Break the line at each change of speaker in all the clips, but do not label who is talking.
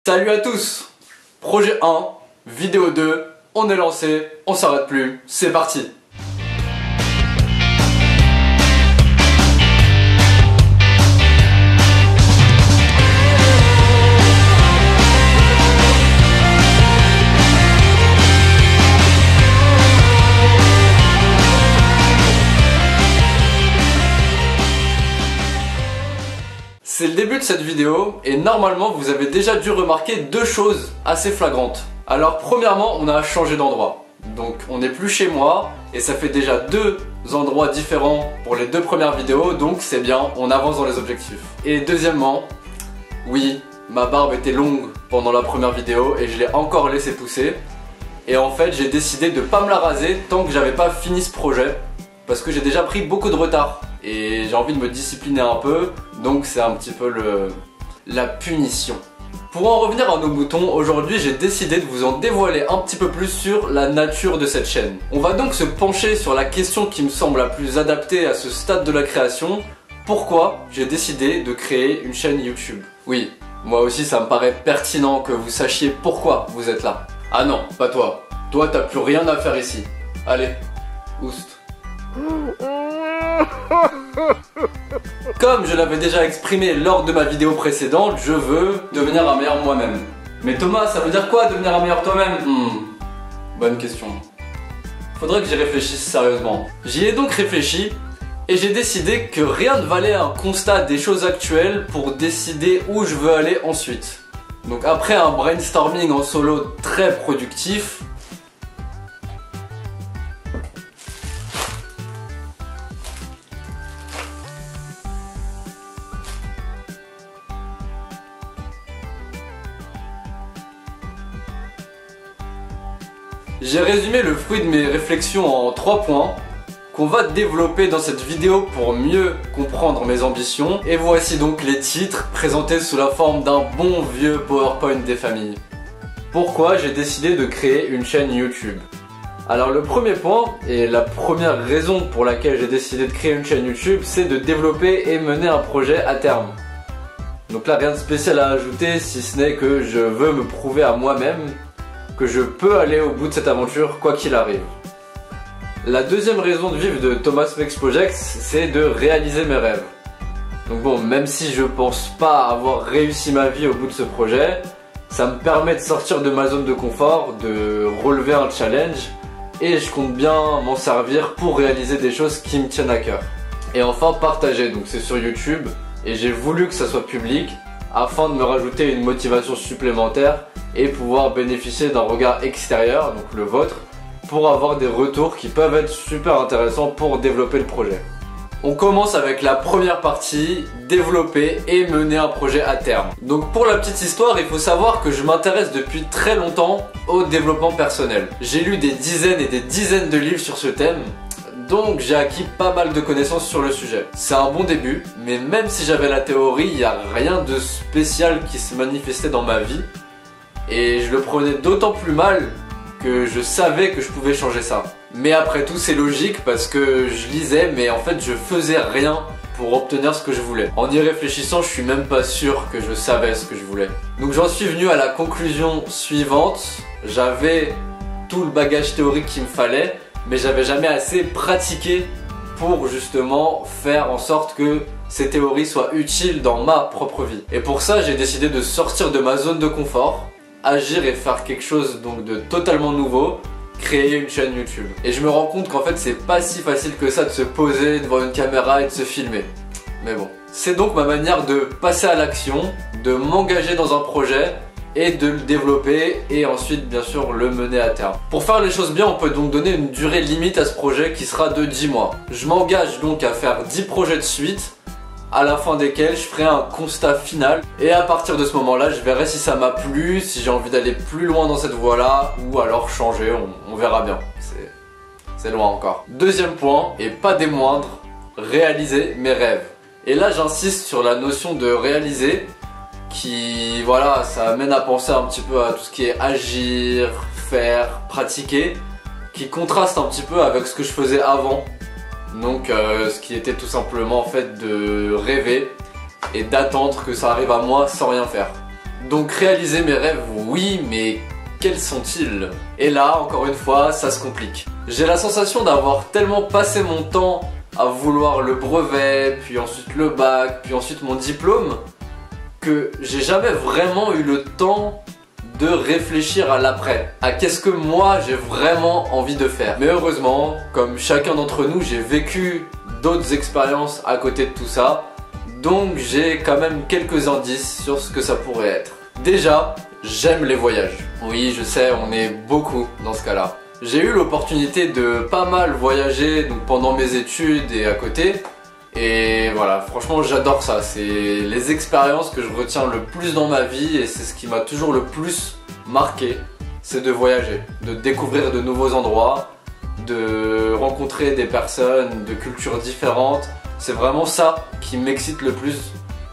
Salut à tous! Projet 1, vidéo 2, on est lancé, on s'arrête plus, c'est parti! C'est le début de cette vidéo et normalement vous avez déjà dû remarquer deux choses assez flagrantes. Alors premièrement, on a changé d'endroit. Donc on n'est plus chez moi et ça fait déjà deux endroits différents pour les deux premières vidéos, donc c'est bien, on avance dans les objectifs. Et deuxièmement, oui, ma barbe était longue pendant la première vidéo et je l'ai encore laissé pousser. Et en fait j'ai décidé de pas me la raser tant que j'avais pas fini ce projet, parce que j'ai déjà pris beaucoup de retard. Et j'ai envie de me discipliner un peu, donc c'est un petit peu la punition. Pour en revenir à nos moutons, aujourd'hui j'ai décidé de vous en dévoiler un petit peu plus sur la nature de cette chaîne. On va donc se pencher sur la question qui me semble la plus adaptée à ce stade de la création. Pourquoi j'ai décidé de créer une chaîne YouTube? Oui, moi aussi ça me paraît pertinent que vous sachiez pourquoi vous êtes là. Ah non, pas toi. Toi t'as plus rien à faire ici. Allez, oust. Comme je l'avais déjà exprimé lors de ma vidéo précédente, je veux devenir un meilleur moi-même. Mais Thomas, ça veut dire quoi devenir un meilleur toi-même? Bonne question. Faudrait que j'y réfléchisse sérieusement. J'y ai donc réfléchi et j'ai décidé que rien ne valait un constat des choses actuelles pour décider où je veux aller ensuite. Donc après un brainstorming en solo très productif, j'ai résumé le fruit de mes réflexions en 3 points qu'on va développer dans cette vidéo pour mieux comprendre mes ambitions. Et voici donc les titres présentés sous la forme d'un bon vieux PowerPoint des familles. Pourquoi j'ai décidé de créer une chaîne YouTube? Alors le premier point et la première raison pour laquelle j'ai décidé de créer une chaîne YouTube, c'est de développer et mener un projet à terme. Donc là rien de spécial à ajouter si ce n'est que je veux me prouver à moi-même que je peux aller au bout de cette aventure quoi qu'il arrive. La deuxième raison de vivre de Thomas Makes Projects, c'est de réaliser mes rêves. Donc bon, même si je pense pas avoir réussi ma vie au bout de ce projet, ça me permet de sortir de ma zone de confort, de relever un challenge, et je compte bien m'en servir pour réaliser des choses qui me tiennent à cœur. Et enfin partager, donc c'est sur YouTube, et j'ai voulu que ça soit public, afin de me rajouter une motivation supplémentaire et pouvoir bénéficier d'un regard extérieur, donc le vôtre, pour avoir des retours qui peuvent être super intéressants pour développer le projet. On commence avec la première partie, développer et mener un projet à terme. Donc pour la petite histoire, il faut savoir que je m'intéresse depuis très longtemps au développement personnel. J'ai lu des dizaines et des dizaines de livres sur ce thème, donc j'ai acquis pas mal de connaissances sur le sujet. C'est un bon début, mais même si j'avais la théorie, il n'y a rien de spécial qui se manifestait dans ma vie. Et je le prenais d'autant plus mal que je savais que je pouvais changer ça. Mais après tout c'est logique parce que je lisais mais en fait je faisais rien pour obtenir ce que je voulais. En y réfléchissant je suis même pas sûr que je savais ce que je voulais. Donc j'en suis venu à la conclusion suivante. J'avais tout le bagage théorique qu'il me fallait, mais j'avais jamais assez pratiqué pour justement faire en sorte que ces théories soient utiles dans ma propre vie. Et pour ça j'ai décidé de sortir de ma zone de confort, agir et faire quelque chose donc de totalement nouveau, créer une chaîne YouTube. Et je me rends compte qu'en fait c'est pas si facile que ça de se poser devant une caméra et de se filmer. Mais bon. C'est donc ma manière de passer à l'action, de m'engager dans un projet et de le développer et ensuite bien sûr le mener à terme. Pour faire les choses bien, on peut donc donner une durée limite à ce projet qui sera de 10 mois. Je m'engage donc à faire 10 projets de suite, à la fin desquels je ferai un constat final et à partir de ce moment là je verrai si ça m'a plu, si j'ai envie d'aller plus loin dans cette voie là ou alors changer, on verra bien, c'est loin encore. Deuxième point et pas des moindres, réaliser mes rêves. Et là j'insiste sur la notion de réaliser qui voilà, ça amène à penser un petit peu à tout ce qui est agir, faire, pratiquer, qui contraste un petit peu avec ce que je faisais avant. Donc ce qui était tout simplement en fait de rêver et d'attendre que ça arrive à moi sans rien faire. Donc réaliser mes rêves, oui, mais quels sont-ils? Et là, encore une fois, ça se complique. J'ai la sensation d'avoir tellement passé mon temps à vouloir le brevet, puis ensuite le bac, puis ensuite mon diplôme, que j'ai jamais vraiment eu le temps de réfléchir à l'après, à qu'est-ce que moi j'ai vraiment envie de faire. Mais heureusement, comme chacun d'entre nous, j'ai vécu d'autres expériences à côté de tout ça, donc j'ai quand même quelques indices sur ce que ça pourrait être. Déjà, j'aime les voyages. Oui, je sais, on est beaucoup dans ce cas-là. J'ai eu l'opportunité de pas mal voyager donc pendant mes études et à côté. Et voilà, franchement j'adore ça. C'est les expériences que je retiens le plus dans ma vie et c'est ce qui m'a toujours le plus marqué. C'est de voyager, de découvrir de nouveaux endroits, de rencontrer des personnes de cultures différentes. C'est vraiment ça qui m'excite le plus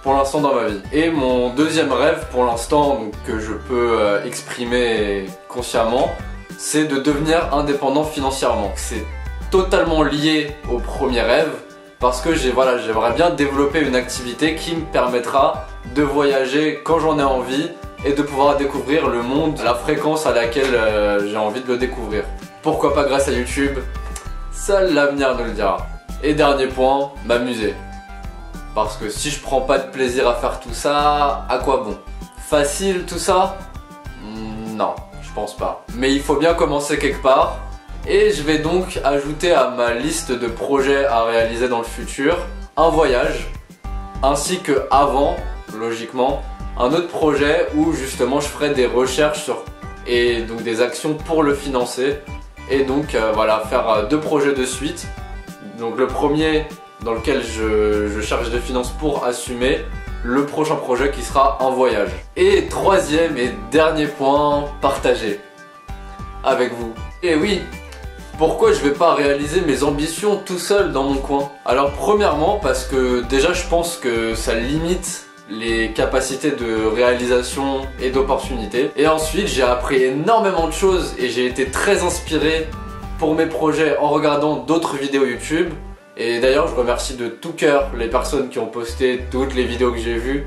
pour l'instant dans ma vie. Et mon deuxième rêve pour l'instant, que je peux exprimer consciemment, c'est de devenir indépendant financièrement. C'est totalement lié au premier rêve parce que j'aimerais bien développer une activité qui me permettra de voyager quand j'en ai envie et de pouvoir découvrir le monde à la fréquence à laquelle j'ai envie de le découvrir. Pourquoi pas grâce à YouTube? Seul l'avenir nous le dira. Et dernier point, m'amuser. Parce que si je prends pas de plaisir à faire tout ça, à quoi bon? Facile tout ça? Non, je pense pas. Mais il faut bien commencer quelque part. Et je vais donc ajouter à ma liste de projets à réaliser dans le futur un voyage, ainsi que avant, logiquement, un autre projet où justement je ferai des recherches et donc des actions pour le financer. Et donc voilà, faire deux projets de suite. Donc le premier dans lequel je cherche des finances pour assumer le prochain projet qui sera un voyage. Et troisième et dernier point, partager avec vous. Et oui, pourquoi je vais pas réaliser mes ambitions tout seul dans mon coin? Alors premièrement parce que déjà je pense que ça limite les capacités de réalisation et d'opportunités. Et ensuite j'ai appris énormément de choses et j'ai été très inspiré pour mes projets en regardant d'autres vidéos YouTube. Et d'ailleurs je remercie de tout cœur les personnes qui ont posté toutes les vidéos que j'ai vues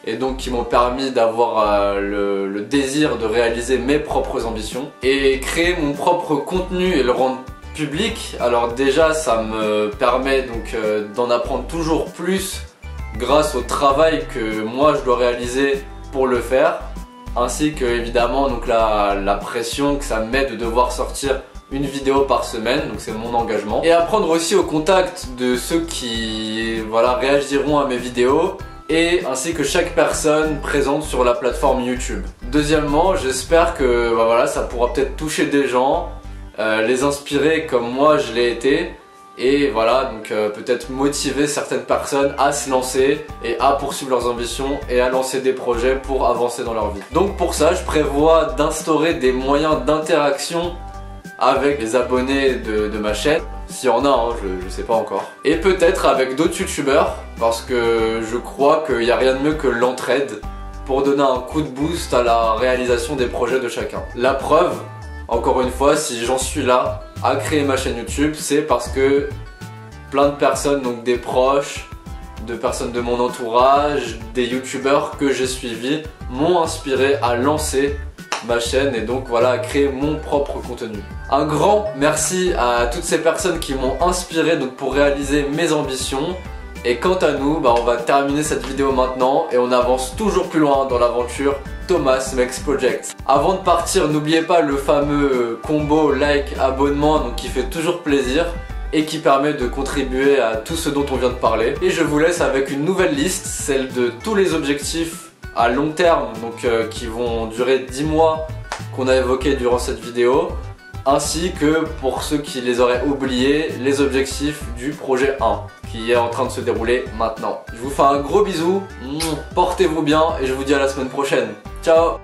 et donc qui m'ont permis d'avoir le désir de réaliser mes propres ambitions et créer mon propre contenu et le rendre public. Alors déjà ça me permet donc d'en apprendre toujours plus grâce au travail que moi je dois réaliser pour le faire, ainsi que évidemment donc la pression que ça me met de devoir sortir une vidéo par semaine, donc c'est mon engagement. Et apprendre aussi au contact de ceux qui réagiront à mes vidéos et ainsi que chaque personne présente sur la plateforme YouTube. Deuxièmement, j'espère que ça pourra peut-être toucher des gens, les inspirer comme moi je l'ai été et peut-être motiver certaines personnes à se lancer et à poursuivre leurs ambitions et à lancer des projets pour avancer dans leur vie. Donc pour ça, je prévois d'instaurer des moyens d'interaction avec les abonnés de ma chaîne, s'il y en a, hein, je sais pas encore. Et peut-être avec d'autres youtubeurs, parce que je crois qu'il n'y a rien de mieux que l'entraide pour donner un coup de boost à la réalisation des projets de chacun. La preuve, encore une fois, si j'en suis là à créer ma chaîne YouTube, c'est parce que plein de personnes, donc des proches, de personnes de mon entourage, des youtubeurs que j'ai suivis, m'ont inspiré à lancer ma chaîne et donc à créer mon propre contenu. Un grand merci à toutes ces personnes qui m'ont inspiré pour réaliser mes ambitions. Et quant à nous, on va terminer cette vidéo maintenant et on avance toujours plus loin dans l'aventure Thomas Makes Project. Avant de partir, n'oubliez pas le fameux combo like abonnement qui fait toujours plaisir et qui permet de contribuer à tout ce dont on vient de parler. Et je vous laisse avec une nouvelle liste, celle de tous les objectifs à long terme, qui vont durer 10 mois qu'on a évoqué durant cette vidéo, ainsi que pour ceux qui les auraient oubliés, les objectifs du projet 1 qui est en train de se dérouler maintenant. Je vous fais un gros bisou, portez-vous bien et je vous dis à la semaine prochaine. Ciao!